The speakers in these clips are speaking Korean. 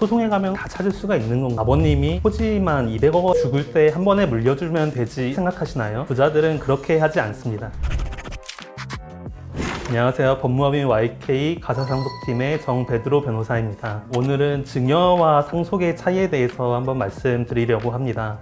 소송에 가면 다 찾을 수가 있는 건가? 아버님이 토지만 200억 원 죽을 때 한 번에 물려주면 되지 생각하시나요? 부자들은 그렇게 하지 않습니다. 안녕하세요. 법무법인 YK 가사상속팀의 정베드로 변호사입니다. 오늘은 증여와 상속의 차이에 대해서 한번 말씀드리려고 합니다.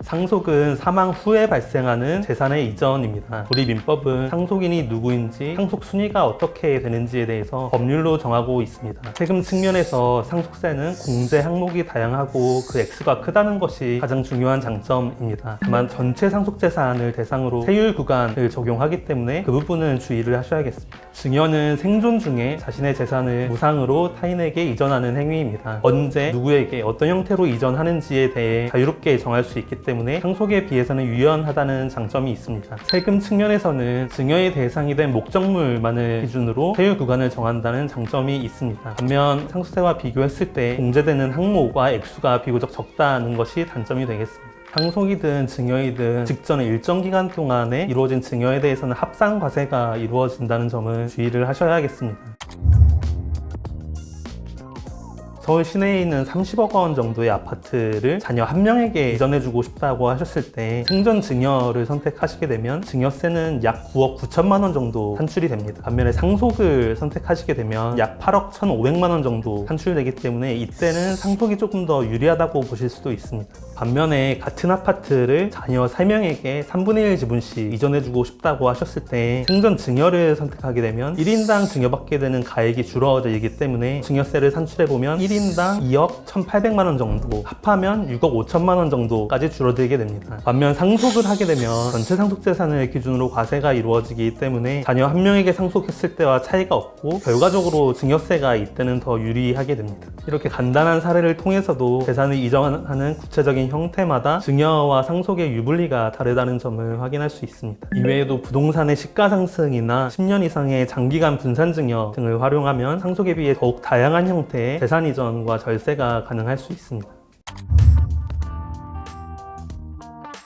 상속은 사망 후에 발생하는 재산의 이전입니다. 우리 민법은 상속인이 누구인지, 상속 순위가 어떻게 되는지에 대해서 법률로 정하고 있습니다. 세금 측면에서 상속세는 공제 항목이 다양하고 그 액수가 크다는 것이 가장 중요한 장점입니다. 다만 전체 상속재산을 대상으로 세율 구간을 적용하기 때문에 그 부분은 주의를 하셔야겠습니다. 증여는 생존 중에 자신의 재산을 무상으로 타인에게 이전하는 행위입니다. 언제, 누구에게, 어떤 형태로 이전하는지에 대해 자유롭게 정할 수 있기 때문에 상속에 비해서는 유연하다는 장점이 있습니다. 세금 측면에서는 증여의 대상이 된 목적물만을 기준으로 세율 구간을 정한다는 장점이 있습니다. 반면 상속세와 비교했을 때 공제되는 항목과 액수가 비교적 적다는 것이 단점이 되겠습니다. 상속이든 증여이든 직전에 일정 기간 동안에 이루어진 증여에 대해서는 합산과세가 이루어진다는 점을 주의를 하셔야겠습니다. 서울 시내에 있는 30억 원 정도의 아파트를 자녀 한 명에게 이전해주고 싶다고 하셨을 때 생전 증여를 선택하시게 되면 증여세는 약 9억 9천만 원 정도 산출이 됩니다. 반면에 상속을 선택하시게 되면 약 8억 1,500만 원 정도 산출되기 때문에 이때는 상속이 조금 더 유리하다고 보실 수도 있습니다. 반면에 같은 아파트를 자녀 3명에게 3분의 1 지분씩 이전해주고 싶다고 하셨을 때 생전 증여를 선택하게 되면 1인당 증여받게 되는 가액이 줄어들기 때문에 증여세를 산출해보면 1인당 2억 1,800만 원 정도, 합하면 6억 5천만 원 정도까지 줄어들게 됩니다. 반면 상속을 하게 되면 전체 상속재산을 기준으로 과세가 이루어지기 때문에 자녀 한 명에게 상속했을 때와 차이가 없고 결과적으로 증여세가 이때는 더 유리하게 됩니다. 이렇게 간단한 사례를 통해서도 재산을 이전하는 구체적인 형태마다 증여와 상속의 유불리가 다르다는 점을 확인할 수 있습니다. 이외에도 부동산의 시가 상승이나 10년 이상의 장기간 분산 증여 등을 활용하면 상속에 비해 더욱 다양한 형태의 재산 이전과 절세가 가능할 수 있습니다.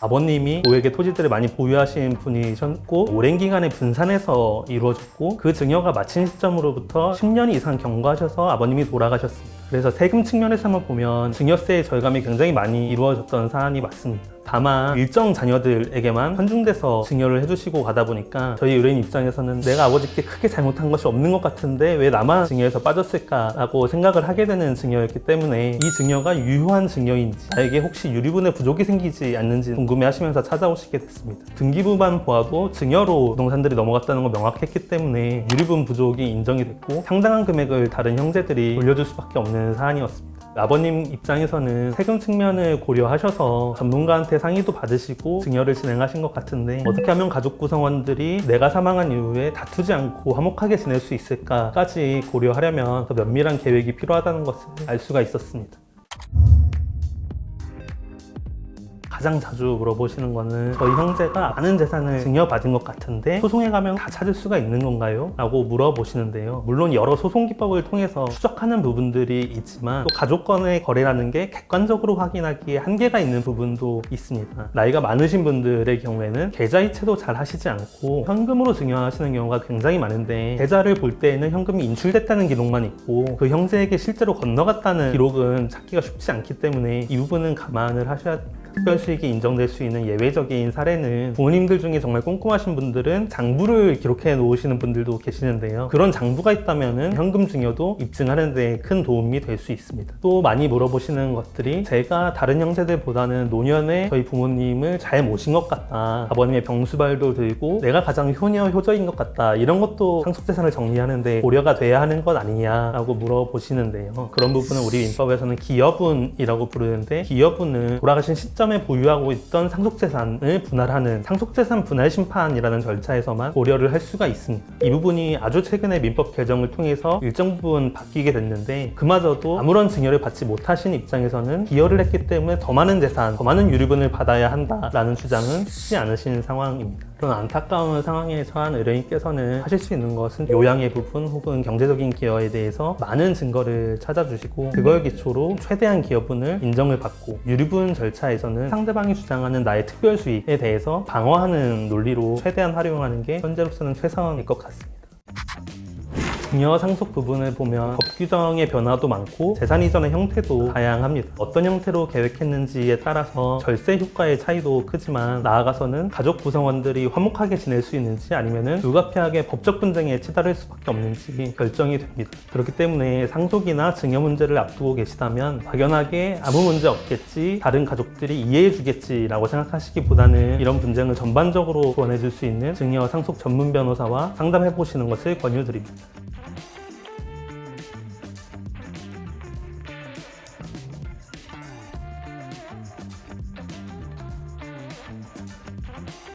아버님이 고액의 토지들을 많이 보유하신 분이셨고 오랜 기간에 분산해서 이루어졌고 그 증여가 마친 시점으로부터 10년 이상 경과하셔서 아버님이 돌아가셨습니다. 그래서 세금 측면에서만 보면 증여세의 절감이 굉장히 많이 이루어졌던 사안이 맞습니다. 다만 일정 자녀들에게만 편중돼서 증여를 해주시고 가다 보니까 저희 의뢰인 입장에서는 내가 아버지께 크게 잘못한 것이 없는 것 같은데 왜 나만 증여에서 빠졌을까라고 생각을 하게 되는 증여였기 때문에 이 증여가 유효한 증여인지, 나에게 혹시 유리분의 부족이 생기지 않는지 궁금해하시면서 찾아오시게 됐습니다. 등기부만 보아도 증여로 부동산들이 넘어갔다는 건 명확했기 때문에 유리분 부족이 인정이 됐고 상당한 금액을 다른 형제들이 돌려줄 수밖에 없는 사안이었습니다. 아버님 입장에서는 세금 측면을 고려하셔서 전문가한테 상의도 받으시고 증여를 진행하신 것 같은데 어떻게 하면 가족 구성원들이 내가 사망한 이후에 다투지 않고 화목하게 지낼 수 있을까까지 고려하려면 더 면밀한 계획이 필요하다는 것을 알 수가 있었습니다. 가장 자주 물어보시는 거는 저희 형제가 많은 재산을 증여받은 것 같은데 소송에 가면 다 찾을 수가 있는 건가요? 라고 물어보시는데요. 물론 여러 소송 기법을 통해서 추적하는 부분들이 있지만 또 가족간의 거래라는 게 객관적으로 확인하기에 한계가 있는 부분도 있습니다. 나이가 많으신 분들의 경우에는 계좌이체도 잘 하시지 않고 현금으로 증여하시는 경우가 굉장히 많은데 계좌를 볼 때에는 현금이 인출됐다는 기록만 있고 그 형제에게 실제로 건너갔다는 기록은 찾기가 쉽지 않기 때문에 이 부분은 감안을 하셔야 됩니다. 특별수익이 인정될 수 있는 예외적인 사례는 부모님들 중에 정말 꼼꼼하신 분들은 장부를 기록해 놓으시는 분들도 계시는데요. 그런 장부가 있다면 현금 증여도 입증하는 데 큰 도움이 될 수 있습니다. 또 많이 물어보시는 것들이 제가 다른 형제들보다는 노년에 저희 부모님을 잘 모신 것 같다, 아버님의 병수발도 들고 내가 가장 효녀 효저인 것 같다, 이런 것도 상속재산을 정리하는 데 고려가 돼야 하는 것 아니냐라고 물어보시는데요. 그런 부분은 우리 민법에서는 기여분이라고 부르는데 기여분은 돌아가신 시점에 보유하고 있던 상속재산을 분할하는 상속재산 분할심판이라는 절차에서만 고려를 할 수가 있습니다. 이 부분이 아주 최근에 민법 개정을 통해서 일정 부분 바뀌게 됐는데 그마저도 아무런 증여를 받지 못하신 입장에서는 기여를 했기 때문에 더 많은 재산, 더 많은 유류분을 받아야 한다라는 주장은 쉽지 않으신 상황입니다. 그런 안타까운 상황에 처한 의뢰인께서는 하실 수 있는 것은 요양의 부분 혹은 경제적인 기여에 대해서 많은 증거를 찾아주시고 그걸 기초로 최대한 기여분을 인정을 받고 유류분 절차에서는 상대방이 주장하는 나의 특별 수익에 대해서 방어하는 논리로 최대한 활용하는 게 현재로서는 최선일 것 같습니다. 증여 상속 부분을 보면 법 규정의 변화도 많고 재산 이전의 형태도 다양합니다. 어떤 형태로 계획했는지에 따라서 절세 효과의 차이도 크지만 나아가서는 가족 구성원들이 화목하게 지낼 수 있는지 아니면은 불가피하게 법적 분쟁에 치달을 수밖에 없는지 결정이 됩니다. 그렇기 때문에 상속이나 증여 문제를 앞두고 계시다면 막연하게 아무 문제 없겠지, 다른 가족들이 이해해 주겠지라고 생각하시기보다는 이런 분쟁을 전반적으로 조언해 줄 수 있는 증여 상속 전문 변호사와 상담해 보시는 것을 권유드립니다.